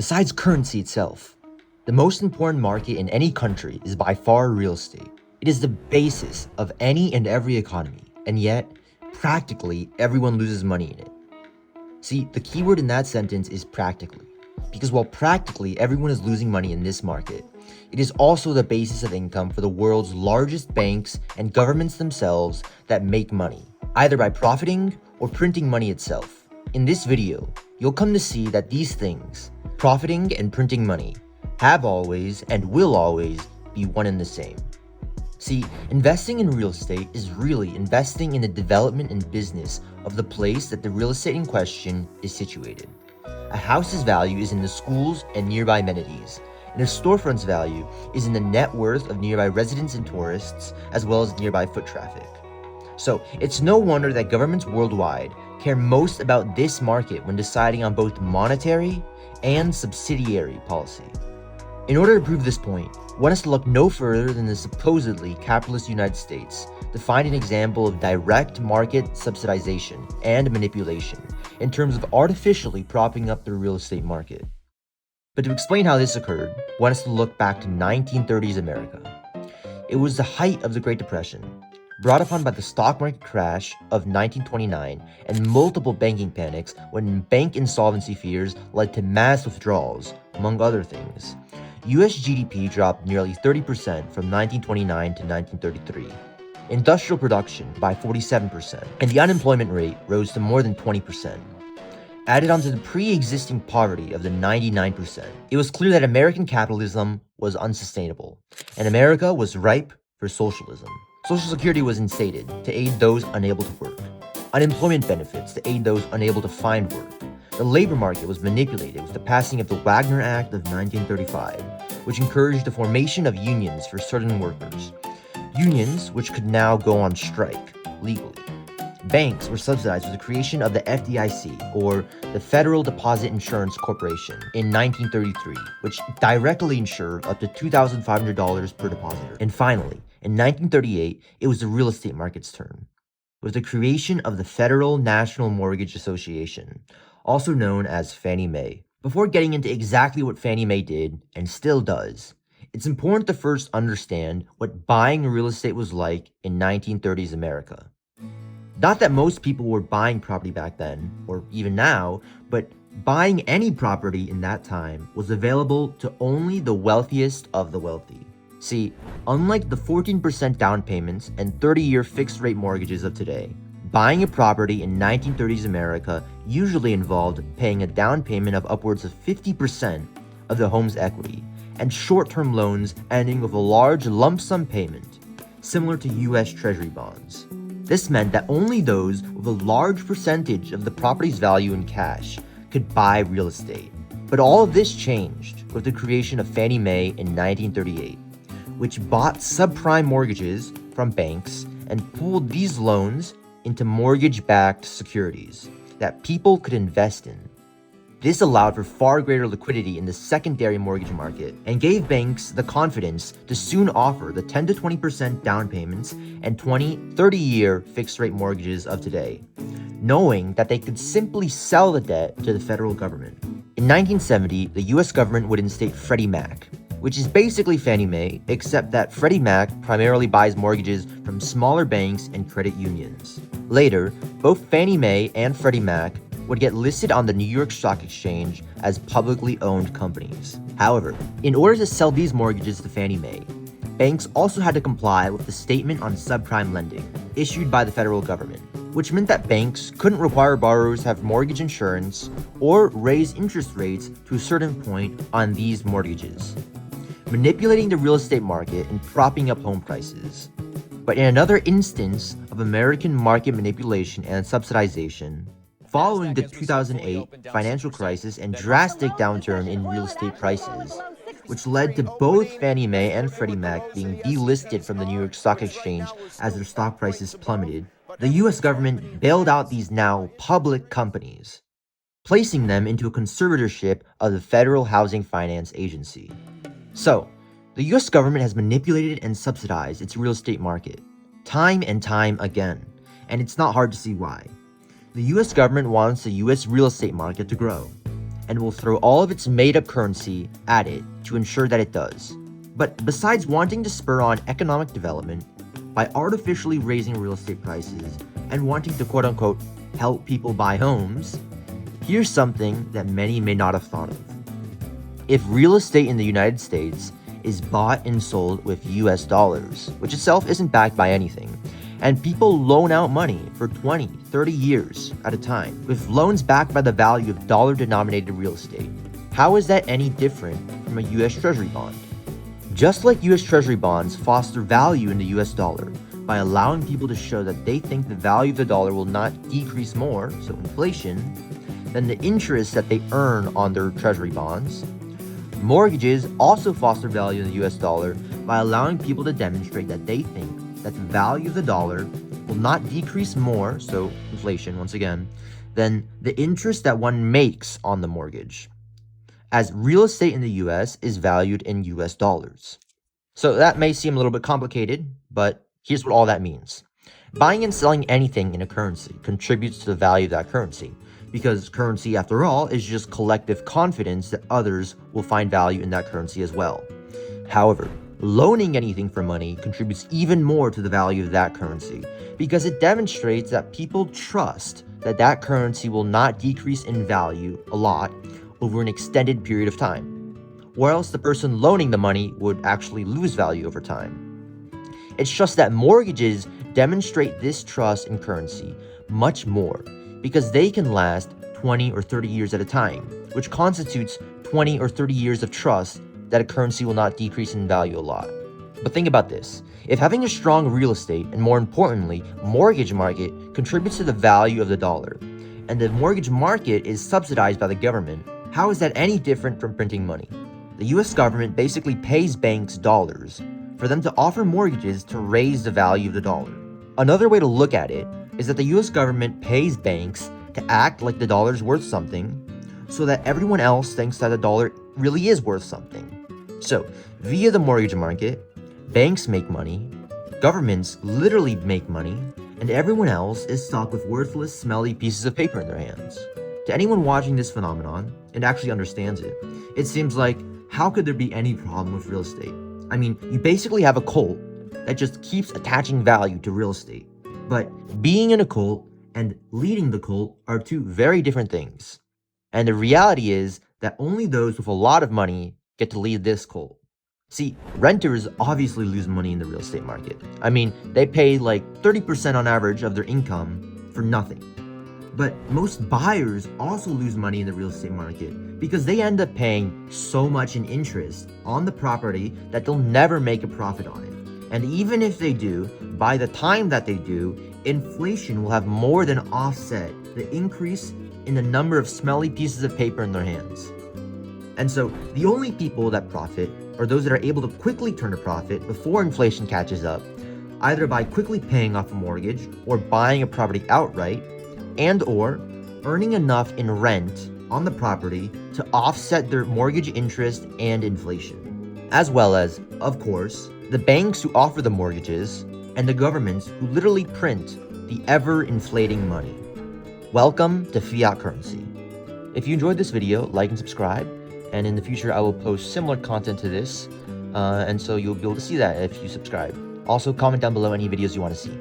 Besides currency itself, the most important market in any country is by far real estate. It is the basis of any and every economy, and yet, practically everyone loses money in it. See, the keyword in that sentence is practically, because while practically everyone is losing money in this market, it is also the basis of income for the world's largest banks and governments themselves that make money, either by profiting or printing money itself. In this video, you'll come to see that these things, profiting and printing money, have always and will always be one and the same. See, investing in real estate is really investing in the development and business of the place that the real estate in question is situated. A house's value is in the schools and nearby amenities, and a storefront's value is in the net worth of nearby residents and tourists, as well as nearby foot traffic. So it's no wonder that governments worldwide care most about this market when deciding on both monetary and subsidiary policy. In order to prove this point, one has to look no further than the supposedly capitalist United States to find an example of direct market subsidization and manipulation in terms of artificially propping up the real estate market. But to explain how this occurred, one has to look back to 1930s America. It was the height of the Great Depression, brought upon by the stock market crash of 1929 and multiple banking panics when bank insolvency fears led to mass withdrawals, among other things. US GDP dropped nearly 30% from 1929 to 1933, industrial production by 47%, and the unemployment rate rose to more than 20%. Added onto the pre-existing poverty of the 99%, it was clear that American capitalism was unsustainable, and America was ripe for socialism. Social Security was instated to aid those unable to work, unemployment benefits to aid those unable to find work. The labor market was manipulated with the passing of the Wagner Act of 1935, which encouraged the formation of unions for certain workers. Unions which could now go on strike legally. Banks were subsidized with the creation of the FDIC, or the Federal Deposit Insurance Corporation, in 1933, which directly insured up to $2,500 per depositor. And finally, in 1938, it was the real estate market's turn, with the creation of the Federal National Mortgage Association, also known as Fannie Mae. Before getting into exactly what Fannie Mae did, and still does, it's important to first understand what buying real estate was like in 1930s America. Not that most people were buying property back then, or even now, but buying any property in that time was available to only the wealthiest of the wealthy. See, unlike the 14% down payments and 30-year fixed-rate mortgages of today, buying a property in 1930s America usually involved paying a down payment of upwards of 50% of the home's equity, and short-term loans ending with a large lump sum payment, similar to US Treasury bonds. This meant that only those with a large percentage of the property's value in cash could buy real estate. But all of this changed with the creation of Fannie Mae in 1938, which bought subprime mortgages from banks and pooled these loans into mortgage-backed securities that people could invest in. This allowed for far greater liquidity in the secondary mortgage market and gave banks the confidence to soon offer the 10 to 20% down payments and 30-year fixed-rate mortgages of today, knowing that they could simply sell the debt to the federal government. In 1970, the US government would instate Freddie Mac, which is basically Fannie Mae, except that Freddie Mac primarily buys mortgages from smaller banks and credit unions. Later, both Fannie Mae and Freddie Mac would get listed on the New York Stock Exchange as publicly owned companies. However, in order to sell these mortgages to Fannie Mae, banks also had to comply with the Statement on Subprime Lending, issued by the federal government, which meant that banks couldn't require borrowers to have mortgage insurance or raise interest rates to a certain point on these mortgages, manipulating the real estate market and propping up home prices. But in another instance of American market manipulation and subsidization, following the 2008 financial crisis and drastic downturn in real estate prices, which led to both Fannie Mae and Freddie Mac being delisted from the New York Stock Exchange as their stock prices plummeted, the US government bailed out these now public companies, placing them into a conservatorship of the Federal Housing Finance Agency. So, the US government has manipulated and subsidized its real estate market, time and time again, and it's not hard to see why. The US government wants the US real estate market to grow. and will throw all of its made-up currency at it to ensure that it does. But besides wanting to spur on economic development by artificially raising real estate prices and wanting to quote-unquote help people buy homes, here's something that many may not have thought of. If real estate in the United States is bought and sold with US dollars, which itself isn't backed by anything, and people loan out money for 20, 30 years at a time, with loans backed by the value of dollar-denominated real estate, how is that any different from a US Treasury bond? Just like US Treasury bonds foster value in the US dollar by allowing people to show that they think the value of the dollar will not decrease more, so inflation, than the interest that they earn on their Treasury bonds, mortgages also foster value in the US dollar by allowing people to demonstrate that they think that the value of the dollar will not decrease more, so inflation once again, than the interest that one makes on the mortgage, as real estate in the US is valued in US dollars. So that may seem a little bit complicated, but here's what all that means. Buying and selling anything in a currency contributes to the value of that currency, because currency, after all, is just collective confidence that others will find value in that currency as well. However, loaning anything for money contributes even more to the value of that currency, because it demonstrates that people trust that that currency will not decrease in value a lot over an extended period of time, or else the person loaning the money would actually lose value over time. It's just that mortgages demonstrate this trust in currency much more, because they can last 20 or 30 years at a time, which constitutes 20 or 30 years of trust that a currency will not decrease in value a lot. But think about this. If having a strong real estate, and more importantly, mortgage market, contributes to the value of the dollar, and the mortgage market is subsidized by the government, how is that any different from printing money? The US government basically pays banks dollars for them to offer mortgages to raise the value of the dollar. Another way to look at it is that the US government pays banks to act like the dollar is worth something so that everyone else thinks that the dollar really is worth something. So, via the mortgage market, banks make money, governments literally make money, and everyone else is stuck with worthless, smelly pieces of paper in their hands. To anyone watching this phenomenon and actually understands it, it seems like, how could there be any problem with real estate? I mean, you basically have a cult that just keeps attaching value to real estate. But being in a cult and leading the cult are two very different things. And the reality is that only those with a lot of money get to lead this cult. See, renters obviously lose money in the real estate market. I mean, they pay like 30% on average of their income for nothing. But most buyers also lose money in the real estate market because they end up paying so much in interest on the property that they'll never make a profit on it. And even if they do, by the time that they do, inflation will have more than offset the increase in the number of smelly pieces of paper in their hands. And so the only people that profit are those that are able to quickly turn a profit before inflation catches up, either by quickly paying off a mortgage or buying a property outright, and or earning enough in rent on the property to offset their mortgage interest and inflation. As well as, of course, the banks who offer the mortgages and the governments who literally print the ever-inflating money. Welcome to fiat currency. If you enjoyed this video, like and subscribe, and in the future I will post similar content to this, and so you'll be able to see that if you subscribe. Also, comment down below any videos you want to see.